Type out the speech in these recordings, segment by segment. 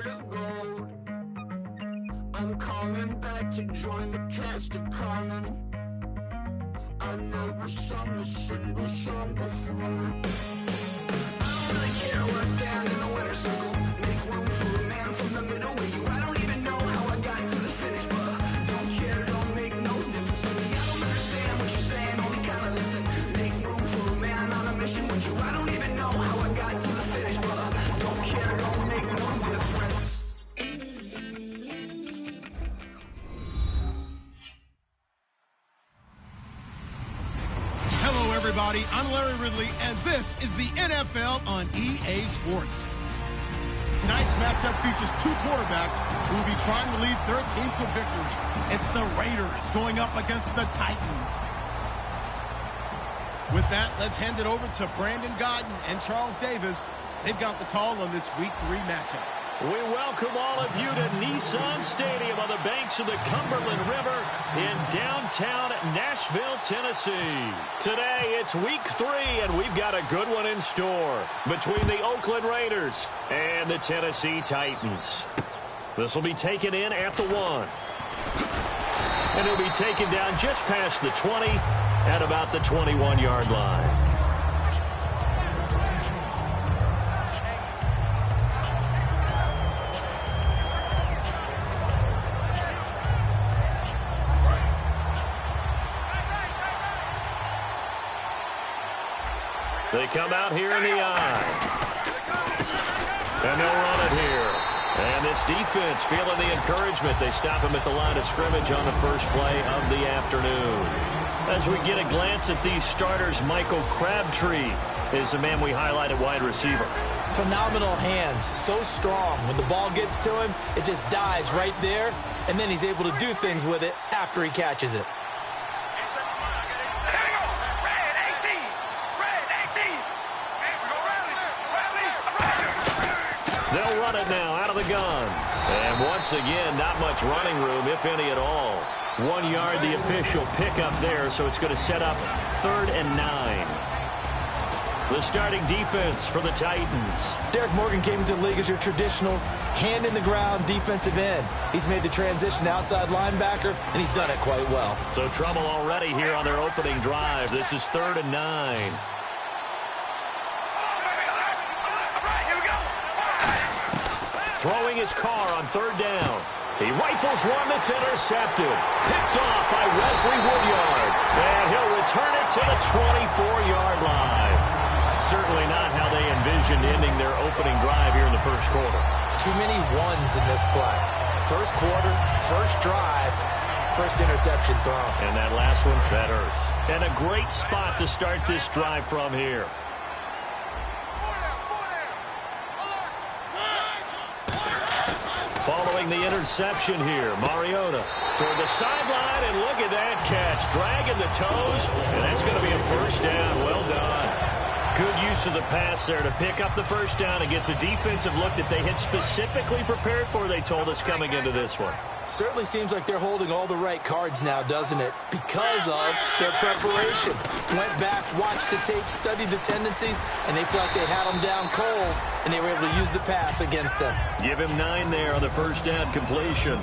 heart of gold. I'm coming back to join the cast of Carmen. I never sung a single song before. I don't really care where I stand in the winner's circle. Make room for a man from the middle with you. I don't even know how I got to the finish, but don't care, don't make no difference to me. I don't understand what you're saying, only kinda listen. Make room for a man on a mission with you. I don't even know how I got to the finish, but don't care, don't make no difference. Everybody, I'm Larry Ridley, and this is the NFL on EA Sports. Tonight's matchup features two quarterbacks who will be trying to lead their team to victory. It's the Raiders going up against the Titans. With that, let's hand it over to Brandon Godden and Charles Davis. They've got the call on this Week 3 matchup. We welcome all of you to Nissan Stadium on the banks of the Cumberland River in downtown Nashville, Tennessee. Today, it's Week 3, and we've got a good one in store between the Oakland Raiders and the Tennessee Titans. This will be taken in at the 1. And it'll be taken down just past the 20 at about the 21-yard line. They come out here in the eye. And they'll run it here. And this defense feeling the encouragement. They stop him at the line of scrimmage on the first play of the afternoon. As we get a glance at these starters, Michael Crabtree is the man we highlight at wide receiver. Phenomenal hands, so strong. When the ball gets to him, it just dives right there, and then he's able to do things with it after he catches it. They'll run it now out of the gun. And once again, not much running room, if any at all. 1 yard, the official pickup there, so it's going to set up 3rd and 9. The starting defense for the Titans. Derek Morgan came into the league as your traditional hand-in-the-ground defensive end. He's made the transition to outside linebacker, and he's done it quite well. So trouble already here on their opening drive. This is 3rd and 9. Throwing his car on 3rd down. He rifles one that's intercepted. Picked off by Wesley Woodyard. And he'll return it to the 24-yard line. Certainly not how they envisioned ending their opening drive here in the first quarter. Too many ones in this play. First quarter, first drive, first interception thrown. And that last one, that hurts. And a great spot to start this drive from here. Following the interception here, Mariota toward the sideline, and look at that catch. Dragging the toes, and that's going to be a first down. Well done. Good use of the pass there to pick up the first down against a defensive look that they had specifically prepared for, they told us, coming into this one. Certainly seems like they're holding all the right cards now, doesn't it? Because of their preparation. Went back, watched the tape, studied the tendencies, and they felt like they had them down cold, and they were able to use the pass against them. Give him 9 there on the first down completion.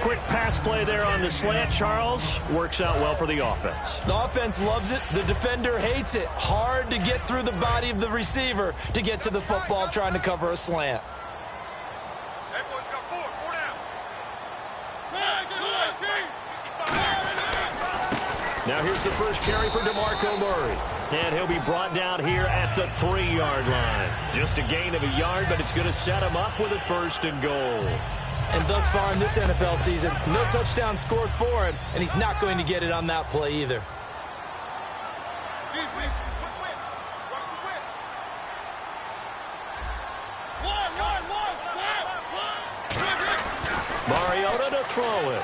Quick pass play there on the slant, Charles. Works out well for the offense. The offense loves it. The defender hates it. Hard to get through the body of the receiver to get to the football trying to cover a slant. Now here's the first carry for DeMarco Murray. And he'll be brought down here at the 3-yard line. Just a gain of a yard, but it's going to set him up with a 1st and goal. And thus far in this NFL season, no touchdown scored for him, and he's not going to get it on that play either. Mariota to throw it.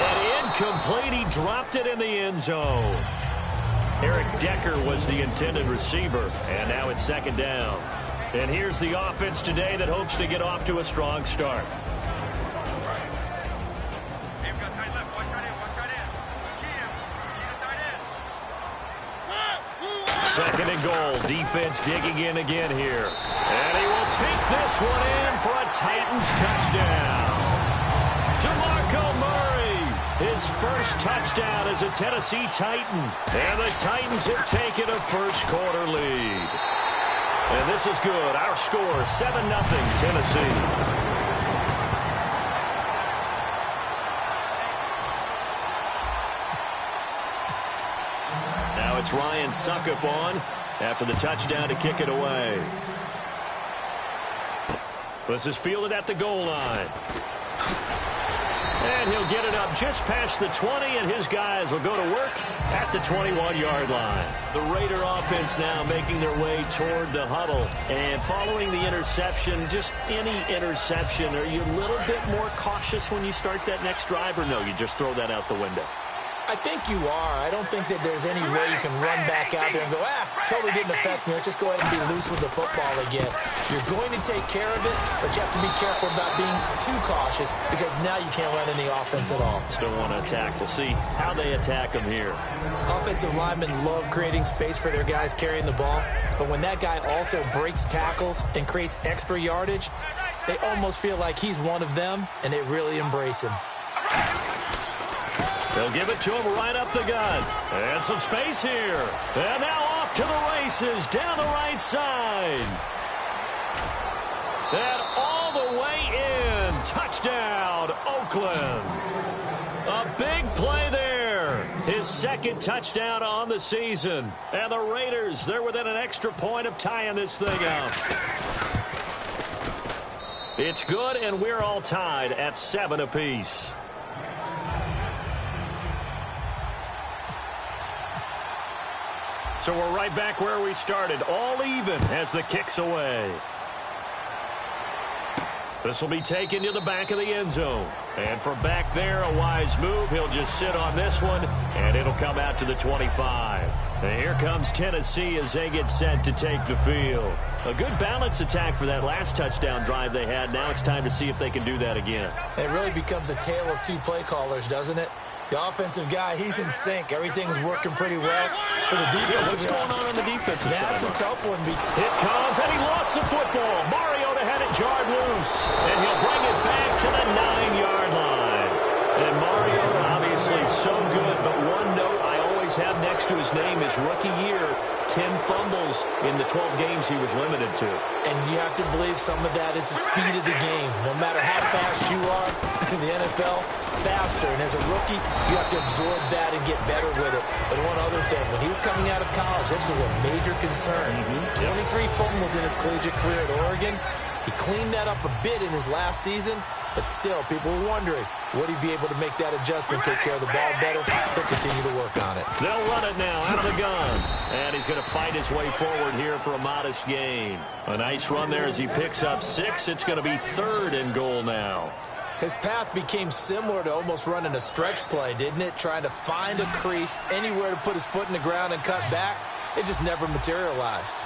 And incomplete. He dropped it in the end zone. Eric Decker was the intended receiver, and now it's 2nd down. And here's the offense today that hopes to get off to a strong start. 2nd and goal. Defense digging in again here. And he will take this one in for a Titans touchdown. DeMarco Murray, his first touchdown as a Tennessee Titan. And the Titans have taken a first-quarter lead. And this is good. Our score, 7-0 Tennessee. It's Ryan Suckup on after the touchdown to kick it away. This is fielded at the goal line. And he'll get it up just past the 20, and his guys will go to work at the 21-yard line. The Raider offense now making their way toward the huddle. And following the interception, just any interception, are you a little bit more cautious when you start that next drive, or no, you just throw that out the window? I think you are. I don't think that there's any way you can run back out there and go, totally didn't affect me. Let's just go ahead and be loose with the football again. You're going to take care of it, but you have to be careful about being too cautious because now you can't run any offense at all. Still want to attack. We'll see how they attack them here. Offensive linemen love creating space for their guys carrying the ball, but when that guy also breaks tackles and creates extra yardage, they almost feel like he's one of them, and they really embrace him. They'll give it to him right up the gut. And some space here. And now off to the races down the right side. And all the way in. Touchdown, Oakland. A big play there. His 2nd touchdown on the season. And the Raiders, they're within an extra point of tying this thing up. It's good, and we're all tied at 7 apiece. So we're right back where we started, all even as the kick's away. This will be taken to the back of the end zone. And from back there, a wise move. He'll just sit on this one, and it'll come out to the 25. And here comes Tennessee as they get set to take the field. A good balance attack for that last touchdown drive they had. Now it's time to see if they can do that again. It really becomes a tale of two play callers, doesn't it? The offensive guy, he's in sync. Everything's working pretty well for the defensive What's going on the defensive side? That's a tough one. It comes, and he lost the football. Mariota had it jarred loose, and he'll bring it back to the 9-yard line. And Mariota, obviously so good, but one note I always have next to his name is rookie year. 10 fumbles in the 12 games he was limited to. And you have to believe some of that is the speed of the game. No matter how fast you are in the NFL, faster. And as a rookie, you have to absorb that and get better with it. But one other thing, when he was coming out of college, this was a major concern. 23 fumbles in his collegiate career at Oregon. He cleaned that up a bit in his last season, but still, people were wondering, would he be able to make that adjustment, take care of the ball better? He'll continue to work on it. They'll run it now out of the gun. And he's going to fight his way forward here for a modest gain. A nice run there as he picks up 6. It's going to be 3rd and goal now. His path became similar to almost running a stretch play, didn't it? Trying to find a crease, anywhere to put his foot in the ground and cut back. It just never materialized.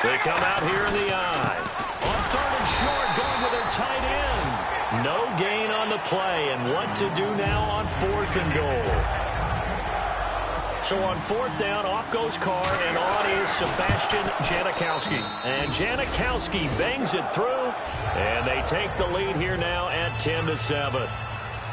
They come out here in the eye. On 3rd and short, going with their tight end. No gain on the play, and what to do now on 4th and goal. So on 4th down, off goes Carr, and on is Sebastian Janikowski. And Janikowski bangs it through, and they take the lead here now at 10-7.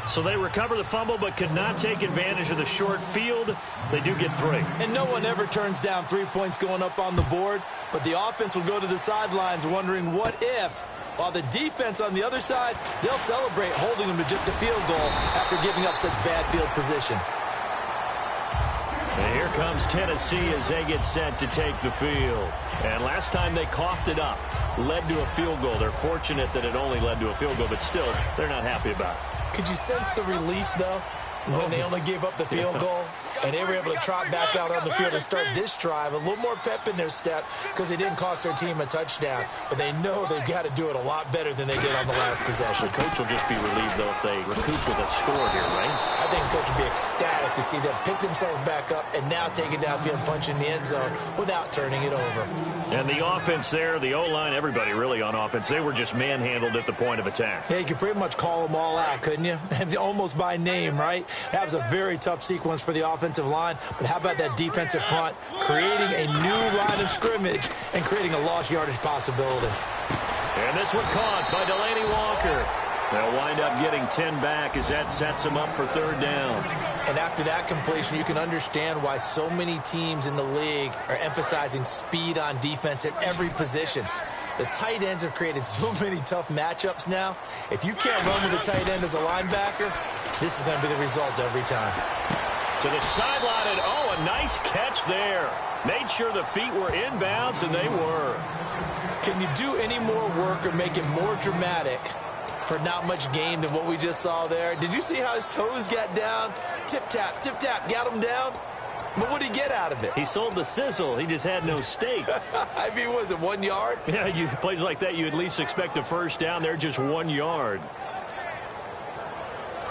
So they recover the fumble but could not take advantage of the short field. They do get 3. And no one ever turns down 3 points going up on the board, but the offense will go to the sidelines wondering what if. While the defense on the other side, they'll celebrate holding them to just a field goal after giving up such bad field position. And here comes Tennessee as they get set to take the field. And last time they coughed it up, led to a field goal. They're fortunate that it only led to a field goal, but still, they're not happy about it. Could you sense the relief, though, when they only gave up the field goal? And they were able to trot back out on the field and start this drive. A little more pep in their step because they didn't cost their team a touchdown. But they know they've got to do it a lot better than they did on the last possession. The coach will just be relieved, though, if they recoup with a score here, right? I think the coach will be ecstatic to see them pick themselves back up and now take it downfield and punch in the end zone without turning it over. And the offense there, the O-line, everybody really on offense, they were just manhandled at the point of attack. Yeah, you could pretty much call them all out, couldn't you? Almost by name, right? That was a very tough sequence for the offensive line, but how about that defensive front creating a new line of scrimmage and creating a lost yardage possibility. And this one caught by Delaney Walker. They'll wind up getting 10 back as that sets them up for third down. And after that completion, you can understand why so many teams in the league are emphasizing speed on defense at every position. The tight ends have created so many tough matchups now. If you can't run with a tight end as a linebacker, this is going to be the result every time. To the sideline, and oh, a nice catch there. Made sure the feet were inbounds, and they were. Can you do any more work or make it more dramatic for not much gain than what we just saw there? Did you see how his toes got down? Tip-tap, got him down. But what did he get out of it? He sold the sizzle. He just had no steak. I mean, was it 1 yard? Yeah, plays like that, you at least expect a first down. They're just 1 yard.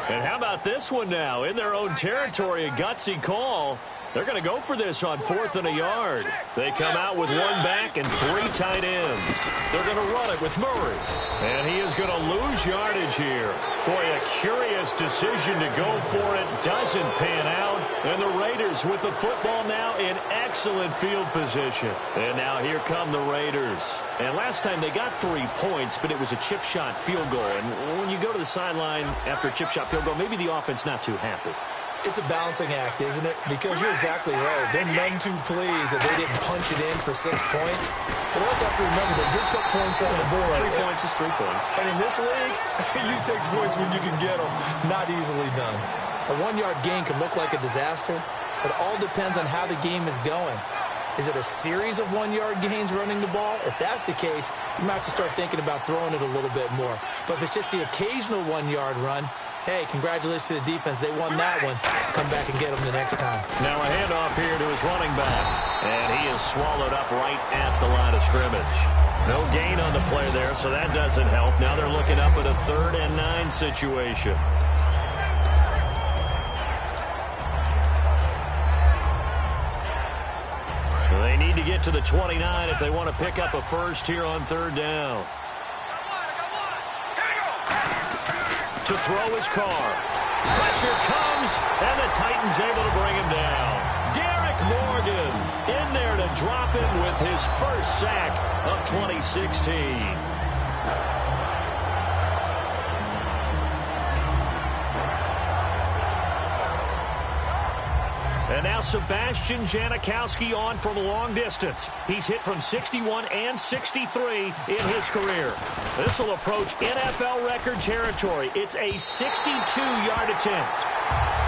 And how about this one now? In their own territory, a gutsy call. They're going to go for this on 4th and a yard. They come out with 1 back and 3 tight ends. They're going to run it with Murray. And he is going to lose yardage here. Boy, a curious decision to go for it. Doesn't pan out. And the Raiders with the football now in excellent field position. And now here come the Raiders. And last time they got 3 points, but it was a chip shot field goal. And when you go to the sideline after a chip shot field goal, maybe the offense not too happy. It's a balancing act, isn't it? Because you're exactly right. They're none too pleased that they didn't punch it in for 6 points. But also have to remember, they did put points on the board. 3 points is 3 points. And in this league, you take points when you can get them. Not easily done. A 1-yard gain can look like a disaster, but it all depends on how the game is going. Is it a series of 1-yard gains running the ball? If that's the case, you might have to start thinking about throwing it a little bit more. But if it's just the occasional 1-yard run, hey, congratulations to the defense. They won that one. Come back and get them the next time. Now a handoff here to his running back. And he is swallowed up right at the line of scrimmage. No gain on the play there, so that doesn't help. Now they're looking up at a 3rd and 9 situation. They need to get to the 29 if they want to pick up a first here on 3rd down. To throw his car. Pressure comes, and the Titans able to bring him down. Derek Morgan in there to drop him with his first sack of 2016. And now Sebastian Janikowski on from long distance. He's hit from 61 and 63 in his career. This will approach NFL record territory. It's a 62-yard attempt.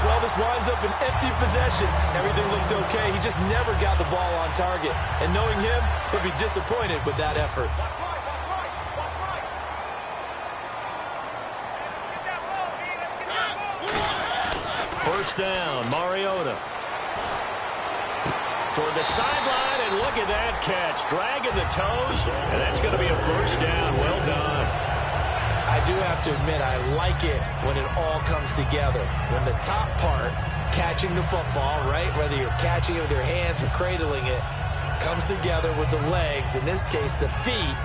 Well, this winds up an empty possession. Everything looked okay. He just never got the ball on target. And knowing him, he'll be disappointed with that effort. First down, Mariota. Toward the sideline, and look at that catch. Dragging the toes, and that's going to be a first down. Well done. I do have to admit, I like it when it all comes together. When the top part, catching the football, right, whether you're catching it with your hands or cradling it, comes together with the legs, in this case the feet,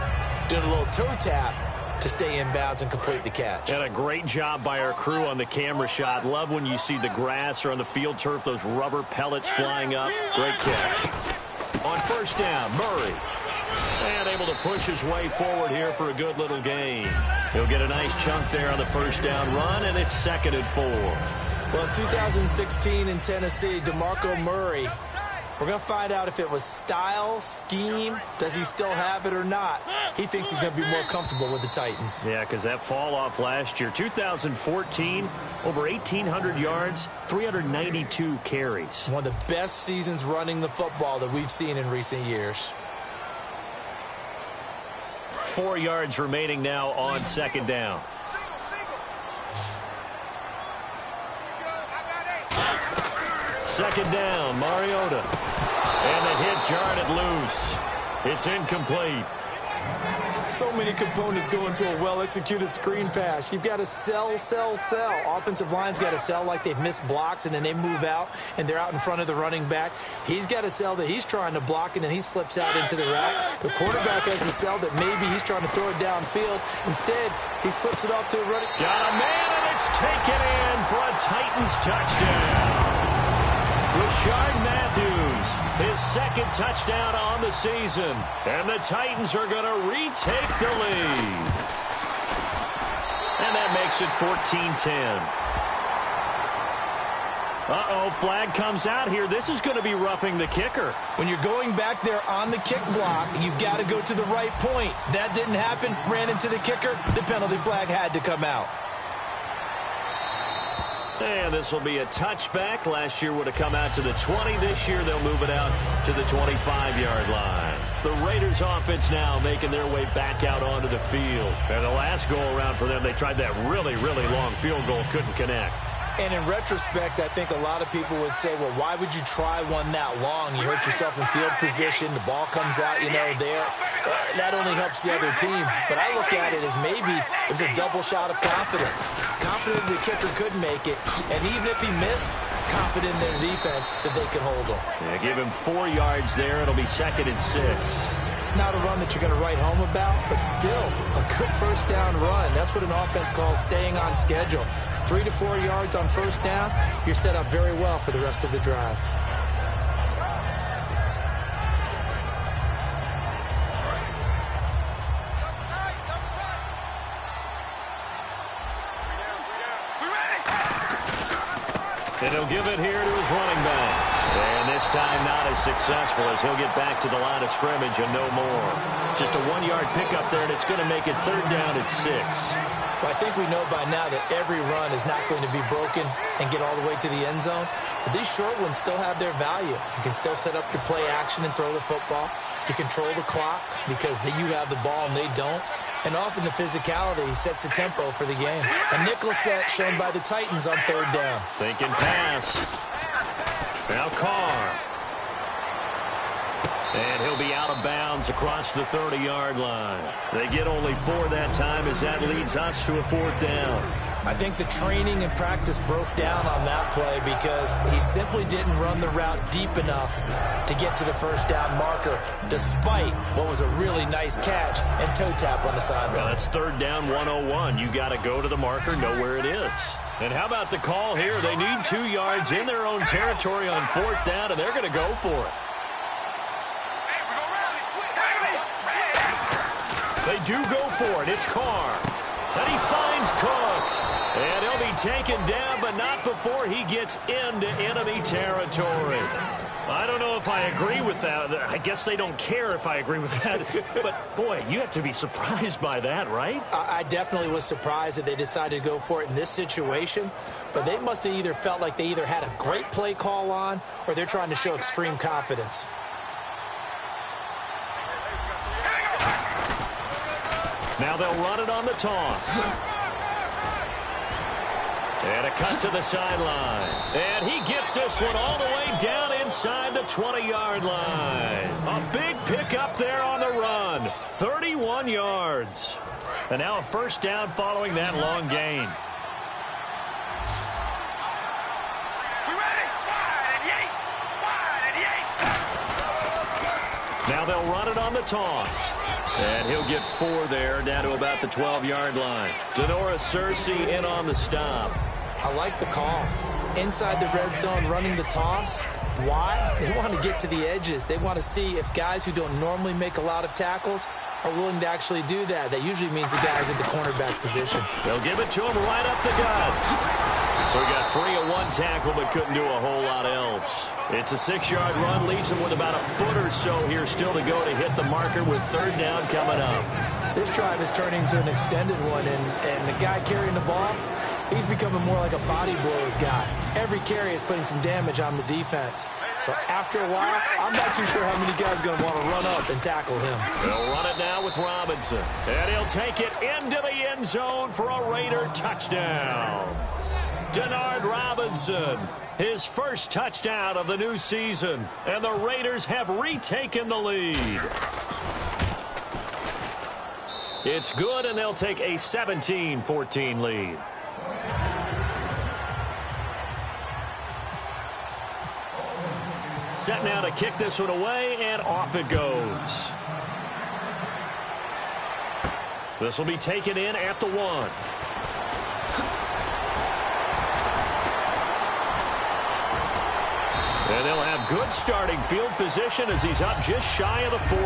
doing a little toe tap to stay in bounds and complete the catch. And a great job by our crew on the camera shot. Love when you see the grass or on the field turf, those rubber pellets flying up. Great catch. On first down, Murray. And able to push his way forward here for a good little gain. He'll get a nice chunk there on the first down run, and it's 2nd and 4. Well, in 2016 in Tennessee, DeMarco Murray, we're going to find out if it was style, scheme, does he still have it or not. He thinks he's going to be more comfortable with the Titans. Yeah, because that fall off last year, 2014, over 1,800 yards, 392 carries. One of the best seasons running the football that we've seen in recent years. 4 yards remaining now on 2nd down. Second down, Mariota. And the hit jarred it loose. It's incomplete. So many components go into a well-executed screen pass. You've got to sell. Offensive line's got to sell like they've missed blocks, and then they move out, and they're out in front of the running back. He's got to sell that he's trying to block, and then he slips out into the route. The quarterback has to sell that maybe he's trying to throw it downfield. Instead, he slips it off to the running. Got a man, and It's taken in for a Titans touchdown. Rashard Matthews, his second touchdown on the season. And the Titans are going to retake the lead. And that makes it 14-10. Uh-oh, flag comes out here. This is going to be roughing the kicker. When you're going back there on the kick block, you've got to go to the right point. That didn't happen. Ran into the kicker. The penalty flag had to come out. And this will be a touchback. Last year would have come out to the 20. This year they'll move it out to the 25-yard line. The Raiders offense now making their way back out onto the field. And the last go-around for them, they tried that really, really long field goal, couldn't connect. And in retrospect, I think a lot of people would say, well, why would you try one that long? You hurt yourself in field position. The ball comes out, there. That only helps the other team. But I look at it as maybe it was a double shot of confidence. Confident the kicker could make it. And even if he missed, confident in their defense that they could hold him. Yeah, give him 4 yards there. It'll be 2nd and 6. Not a run that you're going to write home about, but still a good first down run. That's what an offense calls staying on schedule. 3 to 4 yards on first down, you're set up very well for the rest of the drive. And he'll give it here to his running back. And this time not as successful as he'll get back to the line of scrimmage and no more. Just a 1-yard pickup there, and it's going to make it 3rd down at 6. Well, I think we know by now that every run is not going to be broken and get all the way to the end zone. But these short ones still have their value. You can still set up your play action and throw the football. You control the clock because you have the ball and they don't. And often the physicality sets the tempo for the game. A nickel set shown by the Titans on 3rd down. Thinking pass. Now Carr. And he'll be out of bounds across the 30-yard line. They get only 4 that time as that leads us to a 4th down. I think the training and practice broke down on that play because he simply didn't run the route deep enough to get to the first down marker, despite what was a really nice catch and toe tap on the sideline. Well, that's 3rd down 101. You got to go to the marker, know where it is. And how about the call here? They need 2 yards in their own territory on 4th down, and they're going to go for it. They do go for it. It's Carr. And he finds Cook. And he'll be taken down, but not before he gets into enemy territory. I don't know if I agree with that. I guess they don't care if I agree with that. But, boy, you have to be surprised by that, right? I definitely was surprised that they decided to go for it in this situation. But they must have either felt like they either had a great play call on or they're trying to show extreme confidence. Now they'll run it on the toss. And a cut to the sideline. And he gets this one all the way down inside the 20-yard line. A big pickup there on the run. 31 yards. And now a first down following that long gain. Now they'll run it on the toss. And he'll get 4 there, down to about the 12-yard line. Denoris Searcy in on the stop. I like the call. Inside the red zone, running the toss. Why? They want to get to the edges. They want to see if guys who don't normally make a lot of tackles are willing to actually do that. That usually means the guys at the cornerback position. They'll give it to him right up the gut. So he got free of 1 tackle, but couldn't do a whole lot else. It's a 6-yard run, leaves him with about a foot or so here still to go to hit the marker with 3rd down coming up. This drive is turning into an extended one, and the guy carrying the ball, he's becoming more like a body blows guy. Every carry is putting some damage on the defense. So after a while, I'm not too sure how many guys are going to want to run up and tackle him. They'll run it now with Robinson. And he'll take it into the end zone for a Raider touchdown. Denard Robinson, his first touchdown of the new season. And the Raiders have retaken the lead. It's good, and they'll take a 17-14 lead. Set now to kick this one away, and off it goes. This will be taken in at the 1. And they'll have good starting field position as he's up just shy of the 40.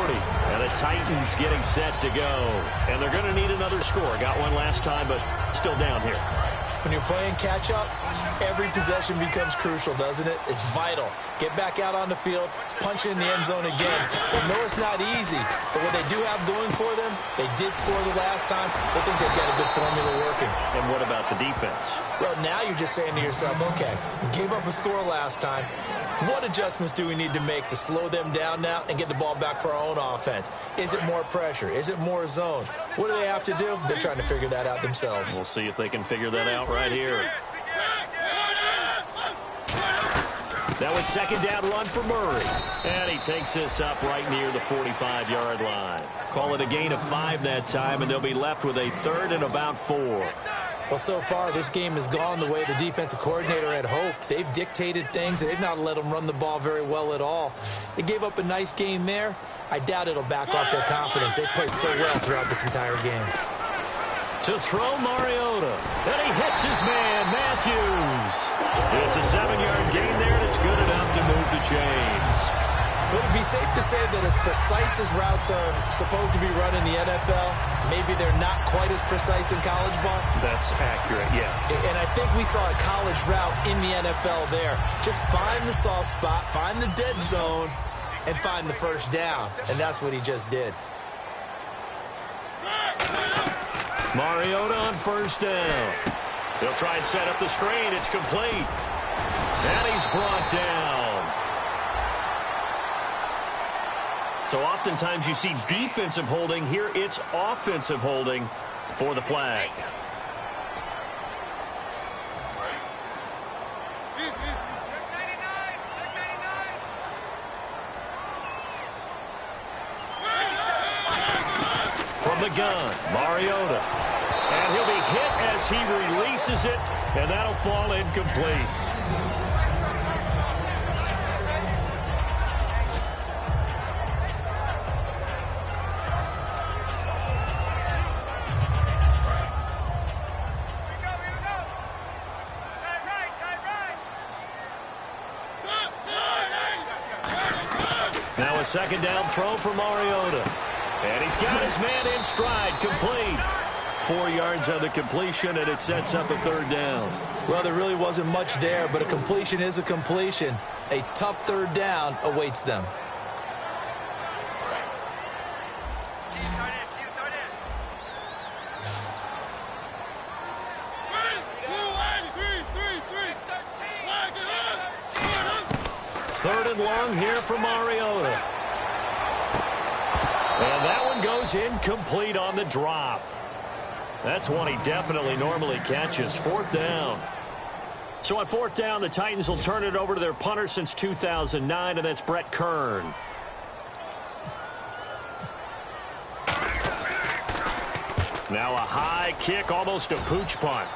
And the Titans getting set to go. And they're going to need another score. Got one last time, but still down here. When you're playing catch-up, every possession becomes crucial, doesn't it? It's vital. Get back out on the field, punch in the end zone again. They know it's not easy, but what they do have going for them, they did score the last time. They think they've got a good formula working. And what about the defense? Well, now you're just saying to yourself, okay, we gave up a score last time. What adjustments do we need to make to slow them down now and get the ball back for our own offense? Is it more pressure? Is it more zone? What do they have to do? They're trying to figure that out themselves. We'll see if they can figure that out right here. That was second down run for Murray. And he takes this up right near the 45-yard line. Call it a gain of 5 that time, and they'll be left with a 3rd and about 4. Well, so far, this game has gone the way the defensive coordinator had hoped. They've dictated things, and they've not let them run the ball very well at all. They gave up a nice game there. I doubt it'll back off their confidence. They played so well throughout this entire game. To throw Mariota. And he hits his man, Matthews. It's a 7-yard gain there, and it's good enough to move the chains. Would it be safe to say that as precise as routes are supposed to be run in the NFL, maybe they're not quite as precise in college ball? That's accurate, yeah. And I think we saw a college route in the NFL there. Just find the soft spot, find the dead zone, and find the first down. And that's what he just did. Mariota on first down. They'll try and set up the screen. It's complete. And he's brought down. So oftentimes you see defensive holding. Here it's offensive holding for the flag. From the gun, Mariota. And he'll be hit as he releases it, and that'll fall incomplete. Now a second down throw for Mariota. And he's got his man in stride, complete. 4 yards on the completion, and it sets up a 3rd down. Well, there really wasn't much there, but a completion is a completion. A tough 3rd down awaits them. Third and long here for Mariota. And that one goes incomplete on the drop. That's one he definitely normally catches. 4th down. So on 4th down, the Titans will turn it over to their punter since 2009, and that's Brett Kern. Now a high kick, almost a pooch punt.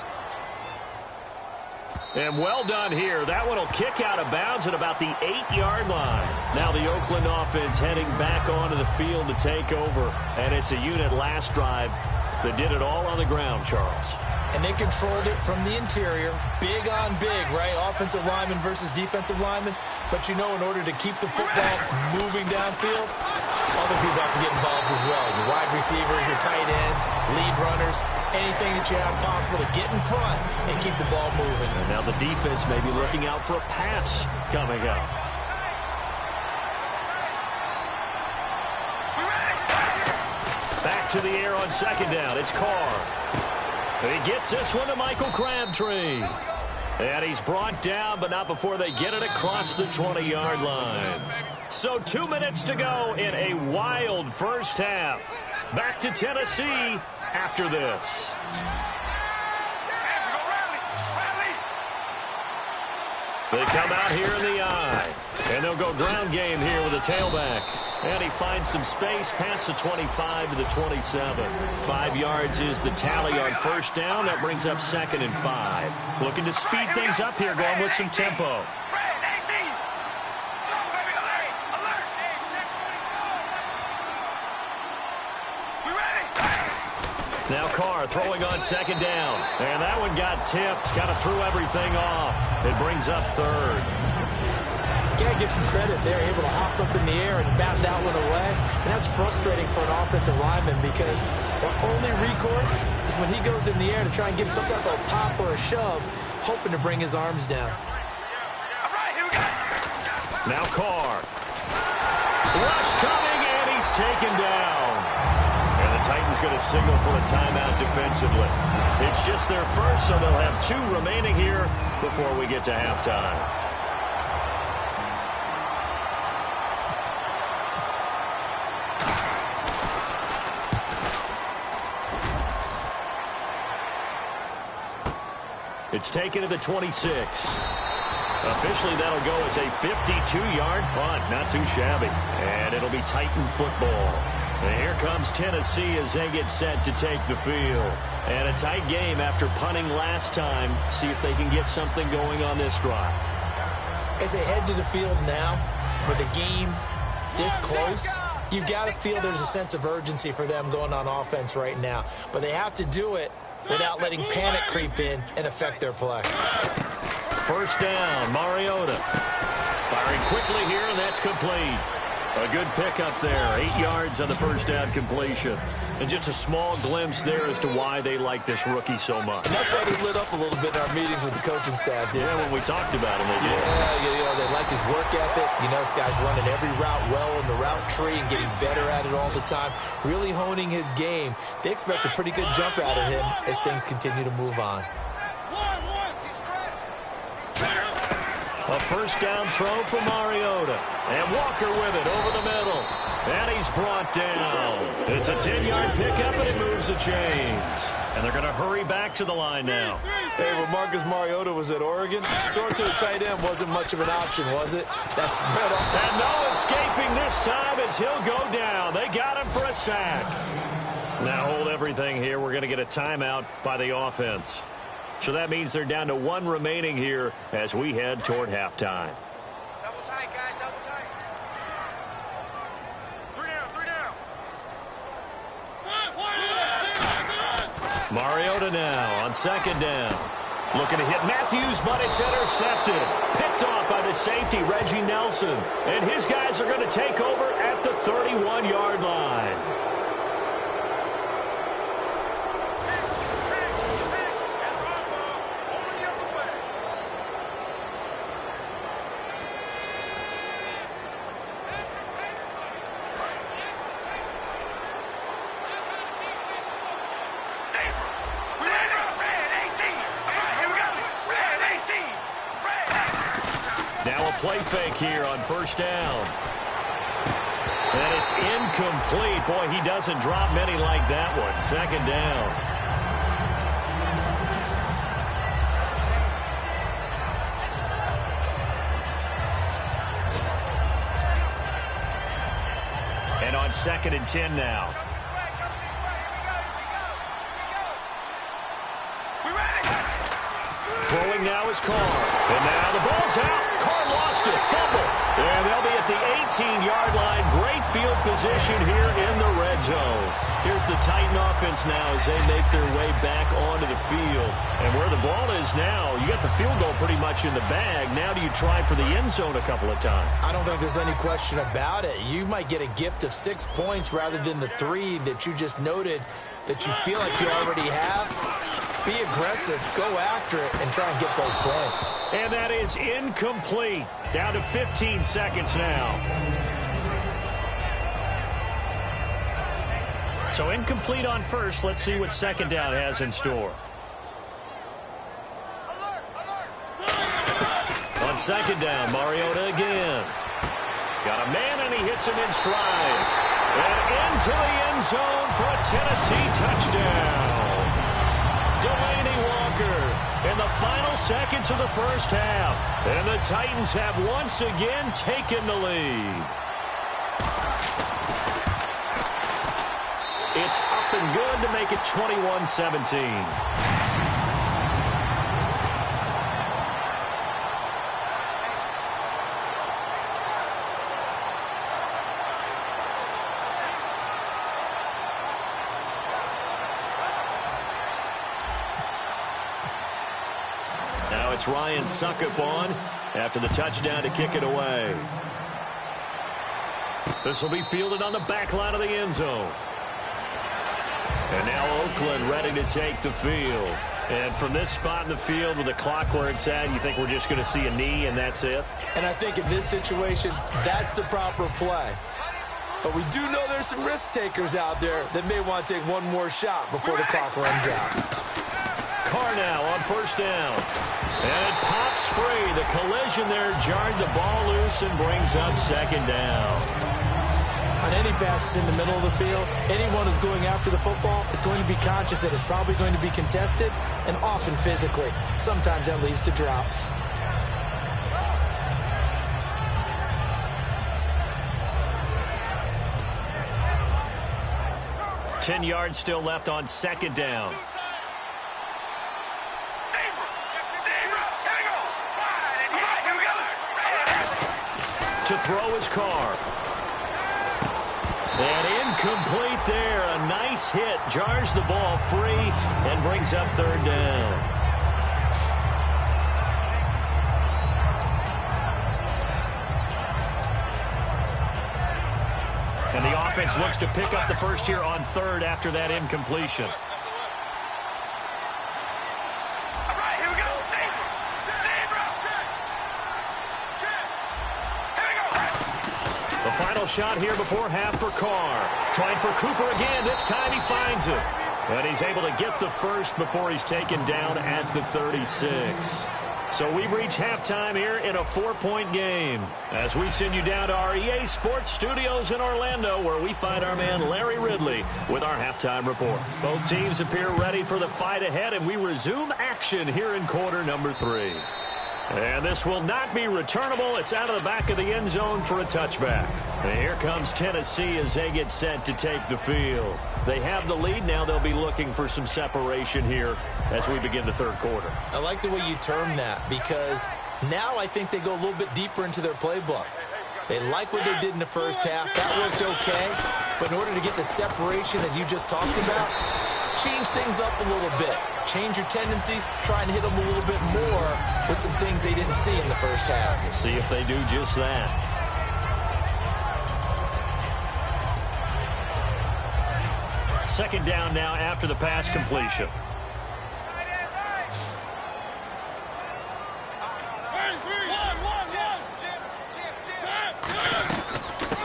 And well done here. That one will kick out of bounds at about the 8-yard line. Now the Oakland offense heading back onto the field to take over. And it's a unit last drive that did it all on the ground, Charles. And they controlled it from the interior. Big on big, right? Offensive lineman versus defensive lineman. But you know, in order to keep the football moving downfield, other people have to get involved as well. Your wide receivers, your tight ends, lead runners, anything that you have possible to get in front and keep the ball moving. And now the defense may be looking out for a pass coming up. Back to the air on second down. It's Carr. He gets this one to Michael Crabtree. And he's brought down, but not before they get it across the 20-yard line. So 2 minutes to go in a wild first half. Back to Tennessee after this. They come out here in the eye. And they'll go ground game here with a tailback. And he finds some space past the 25 to the 27. 5 yards is the tally on first down. That brings up 2nd and 5. Looking to speed things up here, going with some tempo. Now Carr throwing on second down. And that one got tipped. Kind of threw everything off. It brings up 3rd. got to give some credit. They're able to hop up in the air and bat that one away. And that's frustrating for an offensive lineman because the only recourse is when he goes in the air to try and give some type of a pop or a shove, hoping to bring his arms down. Now Carr. Rush coming, and he's taken down. And the Titans going to signal for a timeout defensively. It's just their first, so they'll have 2 remaining here before we get to halftime. It's taken to the 26. Officially, that'll go as a 52-yard punt. Not too shabby. And it'll be Titan football. And here comes Tennessee as they get set to take the field. And a tight game after punting last time. See if they can get something going on this drive. As they head to the field now, with the game this close, you've got to feel there's a sense of urgency for them going on offense right now. But they have to do it without letting panic creep in and affect their play. First down, Mariota. Firing quickly here, and that's complete. A good pickup there. 8 yards on the first down completion. And just a small glimpse there as to why they like this rookie so much. And that's why they lit up a little bit in our meetings with the coaching staff. Yeah, when we talked about him, they did. Yeah, they like his work ethic. You know, this guy's running every route well in the route tree and getting better at it all the time. Really honing his game. They expect a pretty good jump out of him as things continue to move on. A first down throw for Mariota. And Walker with it over the middle. And he's brought down. It's a 10-yard pickup, and it moves the chains. And they're going to hurry back to the line now. Hey, when Marcus Mariota was at Oregon, throwing to the tight end wasn't much of an option, was it? That's spread up. And no escaping this time as he'll go down. They got him for a sack. Now hold everything here. We're going to get a timeout by the offense. So that means they're down to 1 remaining here as we head toward halftime. Double tight, guys, double tight. 3 down. Mariota now on second down. Looking to hit Matthews, but it's intercepted. Picked off by the safety, Reggie Nelson. And his guys are going to take over at the 31-yard line. Play fake here on first down. And it's incomplete. Boy, he doesn't drop many like that one. Second down. And on 2nd and 10 now. Throwing now is Carr. And now the ball's out. Carr lost it. Fumble. And they'll be at the 18-yard line. Great field position here in the red zone. Here's the Titan offense now as they make their way back onto the field. And where the ball is now, you got the field goal pretty much in the bag. Now do you try for the end zone a couple of times? I don't think there's any question about it. You might get a gift of 6 points rather than the 3 that you just noted that you feel like you already have. Be aggressive, go after it, and try and get those points. And that is incomplete. Down to 15 seconds now. So incomplete on first. Let's see what second down has in store. On second down, Mariota again. Got a man, and he hits him in stride. And into the end zone for a Tennessee touchdown. Delaney Walker in the final seconds of the first half. And the Titans have once again taken the lead. It's up and good to make it 21-17. It's Ryan Suckup on after the touchdown to kick it away. This will be fielded on the back line of the end zone. And now Oakland ready to take the field. And from this spot in the field with the clock where it's at, you think we're just going to see a knee and that's it? And I think in this situation, that's the proper play. But we do know there's some risk takers out there that may want to take one more shot before the clock runs out. Carr now on first down. And it pops free. The collision there jarred the ball loose and brings up second down. On any passes in the middle of the field, anyone who's going after the football is going to be conscious that it's probably going to be contested and often physically. Sometimes that leads to drops. Ten yards still left on second down. To throw his Carr. And incomplete there. A nice hit. Jars the ball free and brings up third down. And the offense looks to pick up the first here on third after that incompletion. The final shot here before half for Carr. Trying for Cooper again. This time he finds him. And he's able to get the first before he's taken down at the 36. So we've reached halftime here in a 4-point game as we send you down to our EA Sports Studios in Orlando, where we find our man Larry Ridley with our halftime report. Both teams appear ready for the fight ahead, and we resume action here in quarter number 3. And this will not be returnable. It's out of the back of the end zone for a touchback. And here comes Tennessee as they get set to take the field. They have the lead. Now they'll be looking for some separation here as we begin the third quarter. I like the way you term that, because now I think they go a little bit deeper into their playbook. They like what they did in the first half. That worked okay. But in order to get the separation that you just talked about, change things up a little bit. Change your tendencies, try and hit them a little bit more with some things they didn't see in the first half. See if they do just that. Second down now after the pass completion.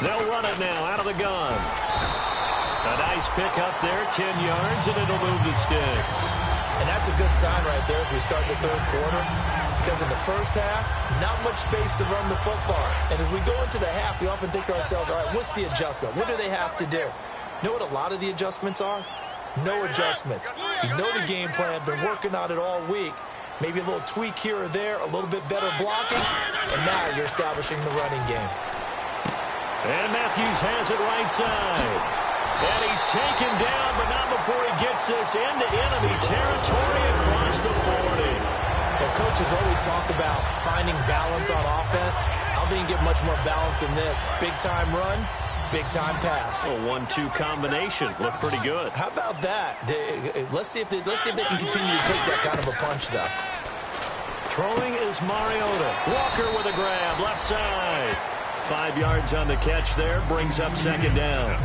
They'll run it now out of the gun. A nice pick up there, 10 yards, and it'll move the sticks. And that's a good sign right there as we start the third quarter, because in the first half, not much space to run the football. And as we go into the half, we often think to ourselves, all right, what's the adjustment? What do they have to do? You know what a lot of the adjustments are? No adjustments. You know the game plan, been working on it all week. Maybe a little tweak here or there, a little bit better blocking, and now you're establishing the running game. And Matthews has it right side. And he's taken down, but not before he gets this into enemy territory across the 40. Well, coaches always talk about finding balance on offense. I don't think you get much more balance than this. Big-time run, big-time pass. A 1-2 combination. Looked pretty good. How about that? Let's see if they can continue to take that kind of a punch, though. Throwing is Mariota. Walker with a grab, left side. 5 yards on the catch there, brings up second down.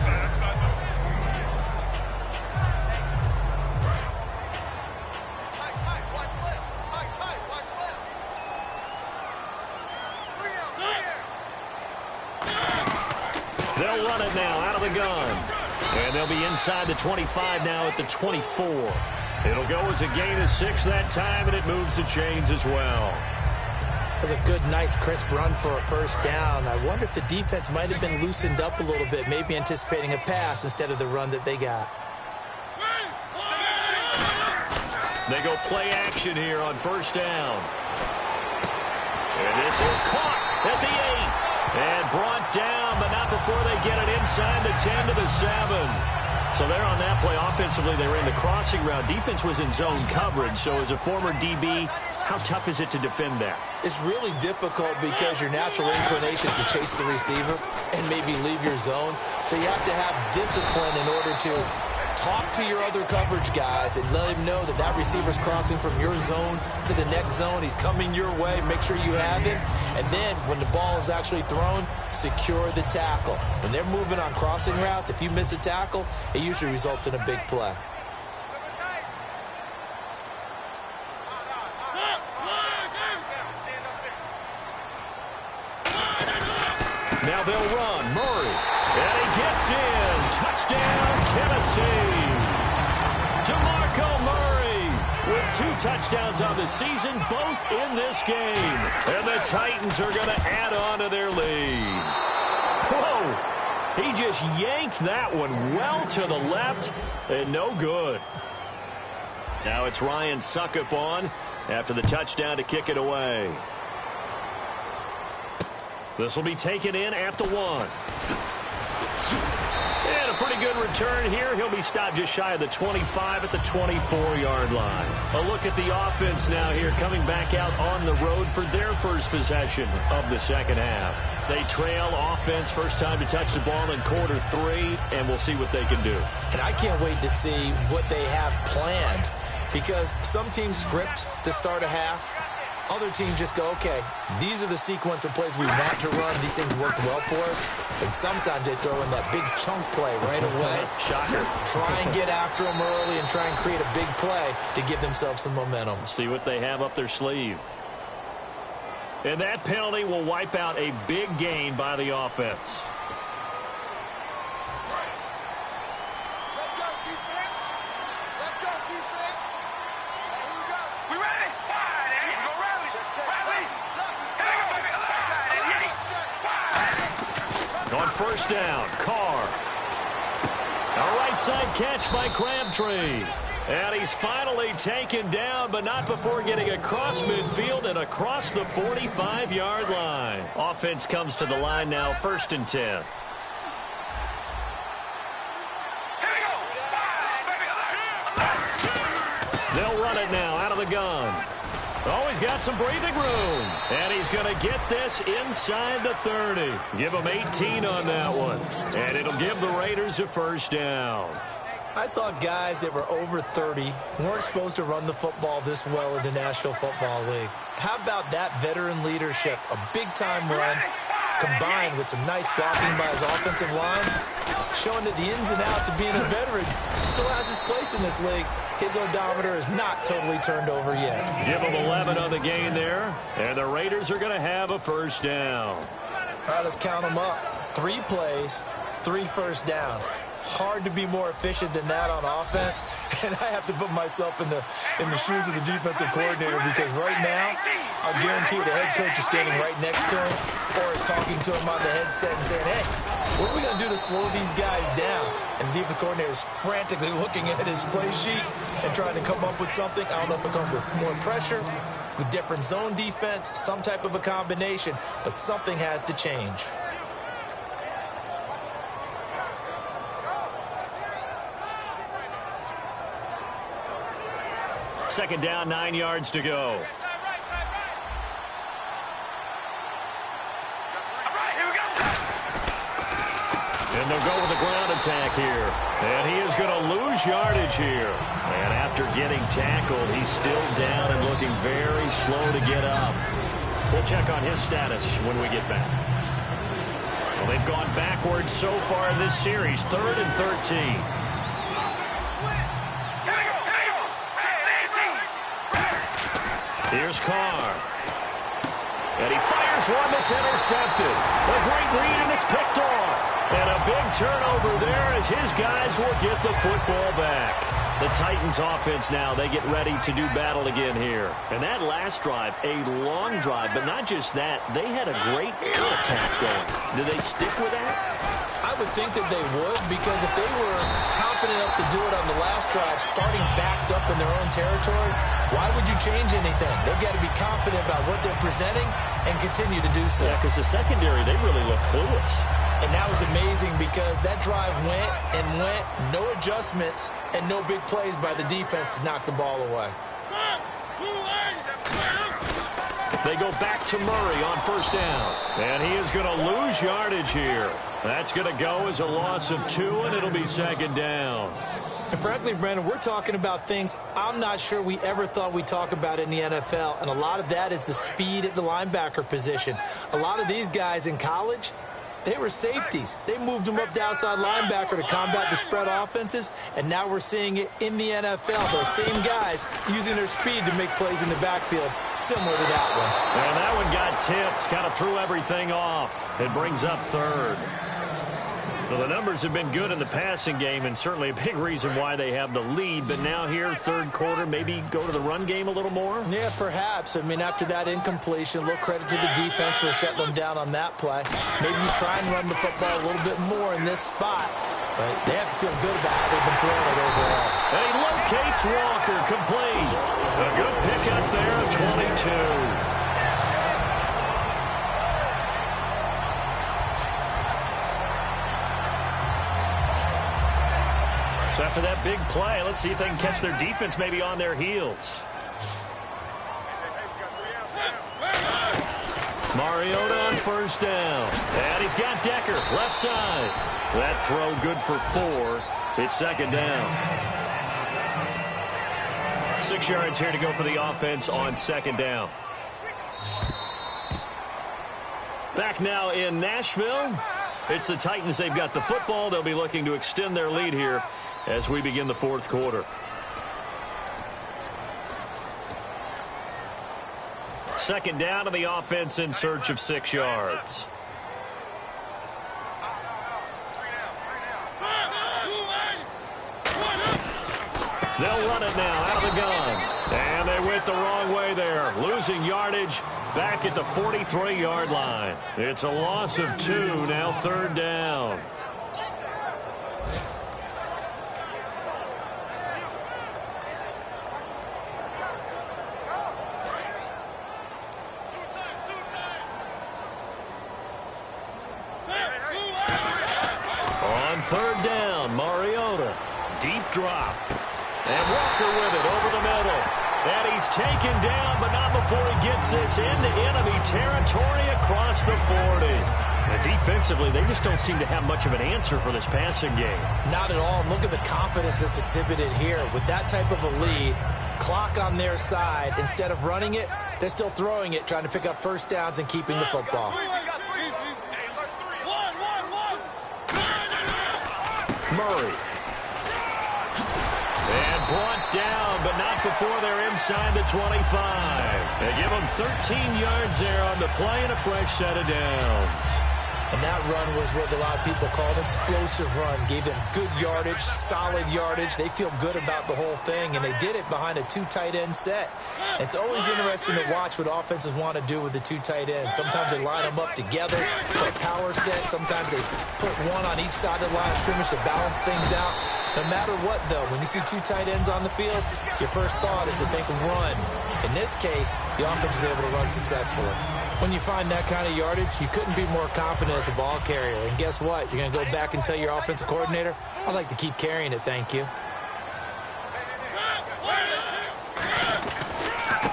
They'll run it now out of the gun. And they'll be inside the 25 now at the 24. It'll go as a gain of 6 that time, and it moves the chains as well. That's a good, nice, crisp run for a first down. I wonder if the defense might have been loosened up a little bit, maybe anticipating a pass instead of the run that they got. They go play action here on first down. And this is caught at the 8. And brought down, but not before they get it inside the 10 to the 7. So there on that play, offensively, they ran the crossing route. Defense was in zone coverage, so as a former DB, how tough is it to defend that? It's really difficult because your natural inclination is to chase the receiver and maybe leave your zone. So you have to have discipline in order to talk to your other coverage guys and let him know that that receiver's crossing from your zone to the next zone. He's coming your way. Make sure you have him. And then when the ball is actually thrown, secure the tackle. When they're moving on crossing routes, if you miss a tackle, it usually results in a big play. Now they'll run. Murray. And he gets in. Touchdown, Tennessee. DeMarco Murray with 2 touchdowns on the season, both in this game. And the Titans are going to add on to their lead. Whoa. He just yanked that one well to the left and no good. Now it's Ryan Suckup on after the touchdown to kick it away. This will be taken in at the 1. And a pretty good return here. He'll be stopped just shy of the 25 at the 24-yard line. A look at the offense now here, coming back out on the road for their first possession of the second half. They trail offense, first time to touch the ball in quarter 3, and we'll see what they can do. And I can't wait to see what they have planned, because some teams script to start a half. Other teams just go, okay, these are the sequence of plays we want to run. These things worked well for us. And sometimes they throw in that big chunk play right away. Shocker. Try and get after them early and try and create a big play to give themselves some momentum. See what they have up their sleeve. And that penalty will wipe out a big gain by the offense. On first down, Carr. A right side catch by Crabtree. And he's finally taken down, but not before getting across midfield and across the 45-yard line. Offense comes to the line now, 1st and 10. They'll run it now out of the gun. Oh, he's got some breathing room. And he's going to get this inside the 30. Give him 18 on that one. And it'll give the Raiders a first down. I thought guys that were over 30 weren't supposed to run the football this well in the National Football League. How about that veteran leadership? A big-time run combined with some nice blocking by his offensive line, showing that the ins and outs of being a veteran still has his place in this league. His odometer is not totally turned over yet. Give him 11 on the gain there, and the Raiders are going to have a first down. All right, let's count them up. 3 plays, 3 first downs. Hard to be more efficient than that on offense, and I have to put myself in the shoes of the defensive coordinator, because right now, I'll guarantee the head coach is standing right next to him or is talking to him on the headset and saying, hey, what are we going to do to slow these guys down? And the defensive coordinator is frantically looking at his play sheet and trying to come up with something. I don't know if it comes with more pressure, with different zone defense, some type of a combination, but something has to change. Second down, 9 yards to go. And they'll go with the ground attack here. And he is going to lose yardage here. And after getting tackled, he's still down and looking very slow to get up. We'll check on his status when we get back. Well, they've gone backwards so far in this series. 3rd and 13. Here's Carr. And he fires one that's intercepted. A great read, and it's picked off. And a big turnover there as his guys will get the football back. The Titans offense now, they get ready to do battle again here. And that last drive, a long drive, but not just that, they had a great air attack going. Do they stick with that? I would think that they would, because if they were confident enough to do it on the last drive, starting backed up in their own territory, why would you change anything? They've got to be confident about what they're presenting and continue to do so. Yeah, because the secondary, they really look clueless. And that was amazing, because that drive went and went, no adjustments, and no big plays by the defense to knock the ball away. They go back to Murray on first down. And he is going to lose yardage here. That's going to go as a loss of 2, and it'll be second down. And frankly, Brandon, we're talking about things I'm not sure we ever thought we'd talk about in the NFL, and a lot of that is the speed at the linebacker position. A lot of these guys in college, they were safeties. They moved them up to outside linebacker to combat the spread offenses, and now we're seeing it in the NFL. Those same guys using their speed to make plays in the backfield, similar to that one. And that one got tipped, kind of threw everything off. It brings up third. Well, the numbers have been good in the passing game, and certainly a big reason why they have the lead. But now here, third quarter, maybe go to the run game a little more? Yeah, perhaps. I mean, after that incompletion, a little credit to the defense for shutting them down on that play. Maybe you try and run the football a little bit more in this spot. But they have to feel good about how they've been throwing it overall. And he locates Walker, complete. A good pickup there, 22. So after that big play, let's see if they can catch their defense maybe on their heels. Mariota on first down. And he's got Decker, left side. That throw good for 4. It's second down. 6 yards here to go for the offense on second down. Back now in Nashville. It's the Titans. They've got the football. They'll be looking to extend their lead here as we begin the fourth quarter. Second down to the offense in search of 6 yards. They'll run it now out of the gun. And they went the wrong way there. Losing yardage back at the 43-yard line. It's a loss of 2, now third down. On third down, Mariota. Deep drop. And Walker with it over the middle. And he's taken down, but not before he gets this into enemy territory across the 40. And defensively, they just don't seem to have much of an answer for this passing game. Not at all. Look at the confidence that's exhibited here. With that type of a lead, clock on their side, instead of running it, they're still throwing it, trying to pick up first downs and keeping the football. Murray. And brought down, but not before they're inside the 25. They give them 13 yards there on the play and a fresh set of downs. And that run was what a lot of people call an explosive run. Gave them good yardage, solid yardage. They feel good about the whole thing, and they did it behind a 2 tight end set. It's always interesting to watch what offenses want to do with the 2 tight ends. Sometimes they line them up together for a power set. Sometimes they put one on each side of the line of scrimmage to balance things out. No matter what, though, when you see 2 tight ends on the field, your first thought is to think run. In this case, the offense was able to run successfully. When you find that kind of yardage, you couldn't be more confident as a ball carrier. And guess what? You're going to go back and tell your offensive coordinator, I'd like to keep carrying it, thank you.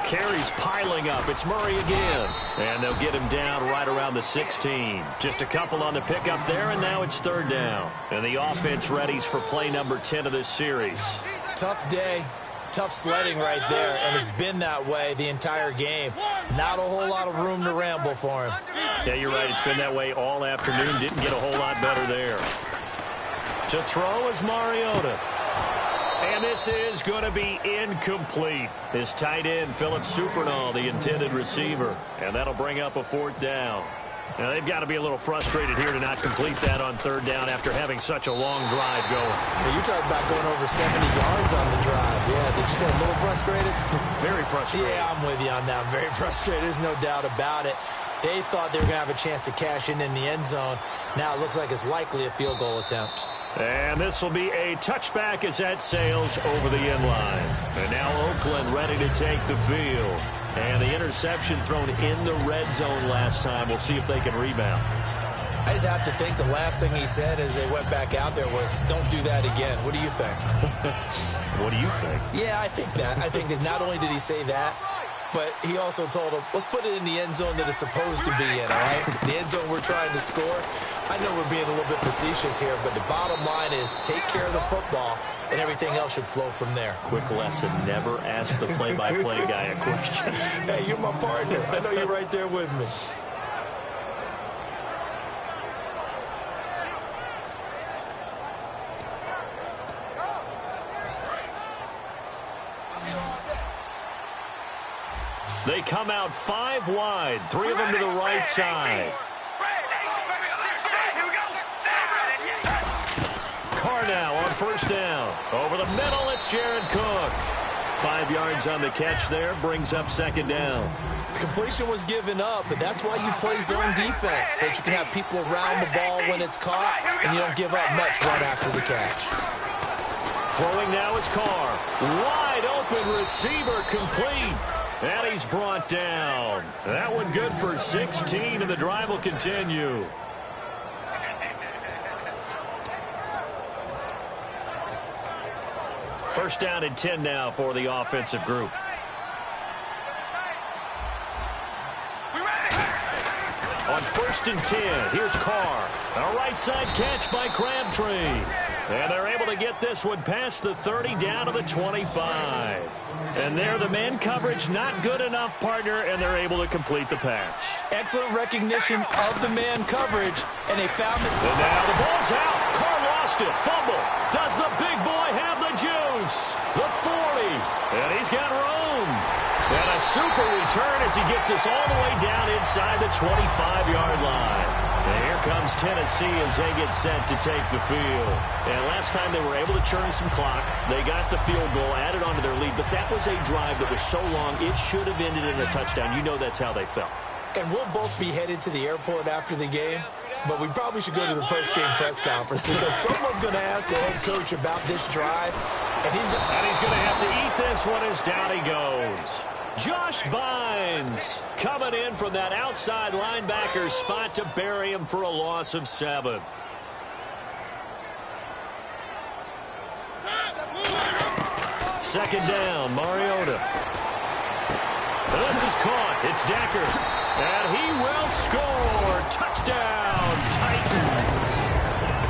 Carries piling up. It's Murray again. And they'll get him down right around the 16. Just a couple on the pickup there, and now it's third down. And the offense readies for play number 10 of this series. Tough day. Tough sledding right there, and it's been that way the entire game. Not a whole lot of room to ramble for him. Yeah, you're right. It's been that way all afternoon. Didn't get a whole lot better there. To throw is Mariota. And this is going to be incomplete. His tight end, Philip Supernall, the intended receiver. And that'll bring up a fourth down. Now, they've got to be a little frustrated here to not complete that on third down after having such a long drive going. Well, you're talking about going over 70 yards on the drive. Yeah, did you say a little frustrated? Very frustrated. Yeah, I'm with you on that. I'm very frustrated. There's no doubt about it. They thought they were going to have a chance to cash in the end zone. Now it looks like it's likely a field goal attempt. And this will be a touchback as that sails over the end line. And now Oakland ready to take the field. And the interception thrown in the red zone last time. We'll see if they can rebound. I just have to think the last thing he said as they went back out there was, don't do that again. What do you think? What do you think? Yeah, I think that. I think that not only did he say that, but he also told them, let's put it in the end zone that it's supposed to be in, all right? The end zone we're trying to score. I know we're being a little bit facetious here, but the bottom line is take care of the football and everything else should flow from there. Quick lesson, never ask the play-by-play guy a question. Hey, you're my partner. I know you're right there with me. They come out 5 wide, 3 of them to the right side. Carr now on first down. Over the middle, it's Jared Cook. 5 yards on the catch there, brings up second down. Completion was given up, but that's why you play zone defense, so that you can have people around the ball when it's caught, and you don't give up much right after the catch. Throwing now is Carr. Wide open receiver, complete. And he's brought down. That one good for 16, and the drive will continue. First down and 10 now for the offensive group. On first and 10, here's Carr. A right side catch by Crabtree. And they're able to get this one past the 30 down to the 25. And there, the man coverage not good enough, partner, and they're able to complete the pass. Excellent recognition of the man coverage, and they found it. And now the ball's out. Carr lost it. Fumble. Does the big boy have the juice? The 40. And he's got room. And a super return as he gets us all the way down inside the 25-yard line. And here comes Tennessee as they get set to take the field. And last time they were able to churn some clock. They got the field goal, added onto their lead. But that was a drive that was so long, it should have ended in a touchdown. You know that's how they felt. And we'll both be headed to the airport after the game. But we probably should go to the post-game press conference because someone's going to ask the head coach about this drive. And he's going to have to eat this one as down he goes. Josh Bynes coming in from that outside linebacker spot to bury him for a loss of 7. Second down, Mariota. This is caught. It's Decker. And he will score. Touchdown, Titans.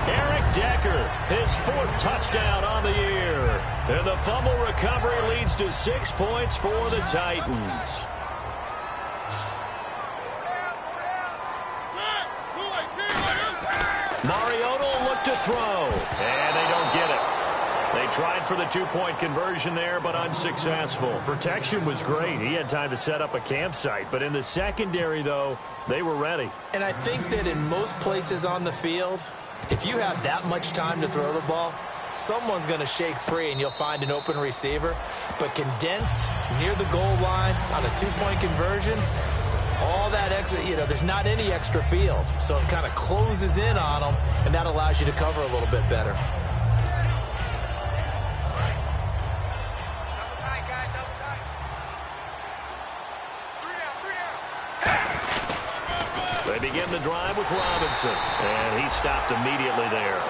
Eric Decker, his 4th touchdown on the year. And the fumble recovery leads to 6 points for the Titans. Mariota will look to throw. And they don't get it. They tried for the 2-point conversion there, but unsuccessful. Protection was great. He had time to set up a campsite. But in the secondary, though, they were ready. And I think that in most places on the field, if you have that much time to throw the ball, someone's going to shake free and you'll find an open receiver. But condensed near the goal line on a 2-point conversion, all that extra, there's not any extra field. So it kind of closes in on them, and that allows you to cover a little bit better. They begin the drive with Robinson, and he stopped immediately there.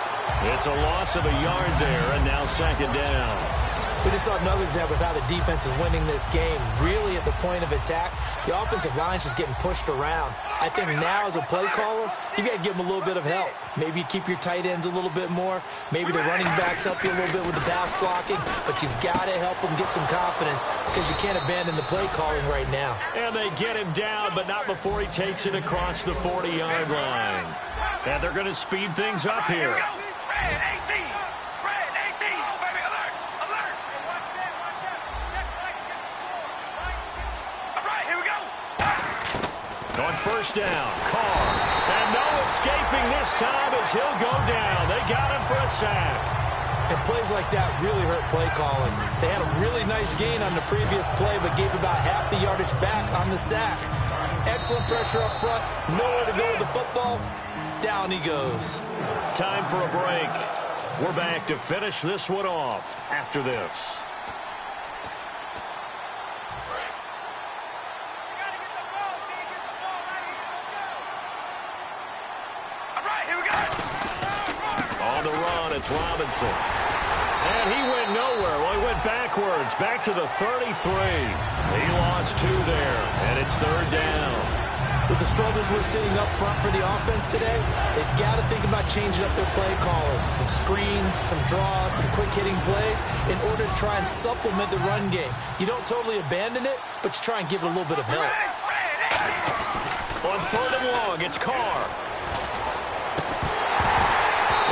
It's a loss of a yard there, and now second down. We just saw another example of how the defense is winning this game. Really at the point of attack, the offensive line's just getting pushed around. I think now as a play caller, you got to give them a little bit of help. Maybe you keep your tight ends a little bit more. Maybe the running backs help you a little bit with the pass blocking. But you've got to help them get some confidence because you can't abandon the play calling right now. And they get him down, but not before he takes it across the 40-yard line. And they're going to speed things up here. On first down, Carr. And no escaping this time as he'll go down. They got him for a sack. And plays like that really hurt play calling. They had a really nice gain on the previous play, but gave about half the yardage back on the sack. Excellent pressure up front. Nowhere to go with the football. Down he goes. Time for a break. We're back to finish this one off after this. It's Robinson. And he went nowhere. Well, he went backwards, back to the 33. He lost 2 there, and it's third down. With the struggles we're seeing up front for the offense today, they've got to think about changing up their play calling. Some screens, some draws, some quick-hitting plays in order to try and supplement the run game. You don't totally abandon it, but you try and give it a little bit of help. On 3rd and long, it's Carr.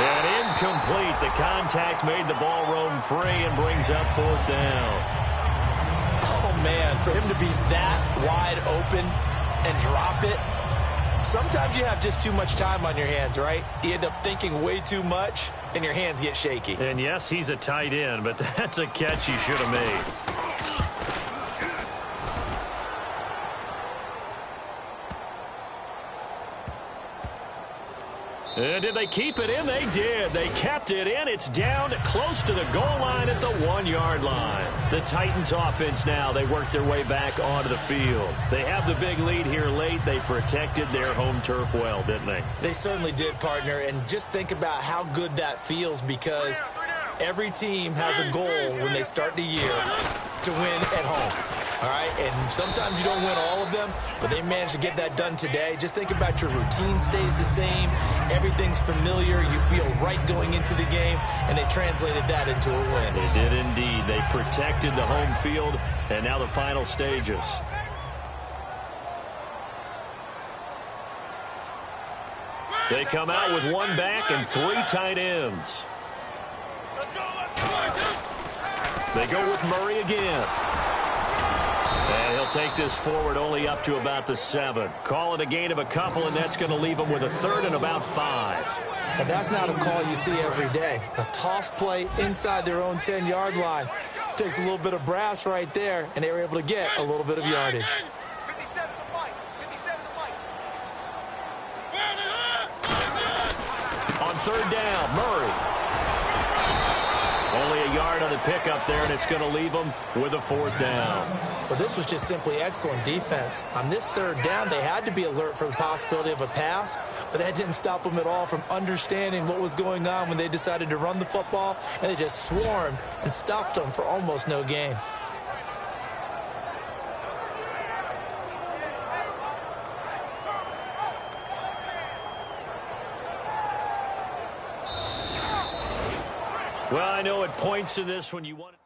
And incomplete. The contact made the ball roam free and brings up 4th down. Oh, man, for him to be that wide open and drop it. Sometimes you have just too much time on your hands, right? You end up thinking way too much, and your hands get shaky. And yes, he's a tight end, but that's a catch he should have made. Did they keep it in? They did. They kept it in. It's down close to the goal line at the 1-yard line. The Titans offense now, they work their way back onto the field. They have the big lead here late. They protected their home turf well, didn't they? They certainly did, partner. And just think about how good that feels, because every team has a goal when they start the year to win at home. All right, and sometimes you don't win all of them, but they managed to get that done today. Just think about your routine stays the same. Everything's familiar. You feel right going into the game, and they translated that into a win. They did indeed. They protected the home field, and now the final stages. They come out with 1 back and 3 tight ends. They go with Murray again. And he'll take this forward only up to about the 7. Call it a gain of a couple, and that's going to leave him with a 3rd and about 5. And that's not a call you see every day. A toss play inside their own 10-yard line. Takes a little bit of brass right there, and they were able to get a little bit of yardage. 57 to fight. 57 to fight. On 3rd down, Murray. Only a yard on the pickup there, and it's going to leave them with a 4th down. Well, this was just simply excellent defense. On this 3rd down, they had to be alert for the possibility of a pass, but that didn't stop them at all from understanding what was going on when they decided to run the football, and they just swarmed and stuffed them for almost no gain. Well, I know at points in this when you want to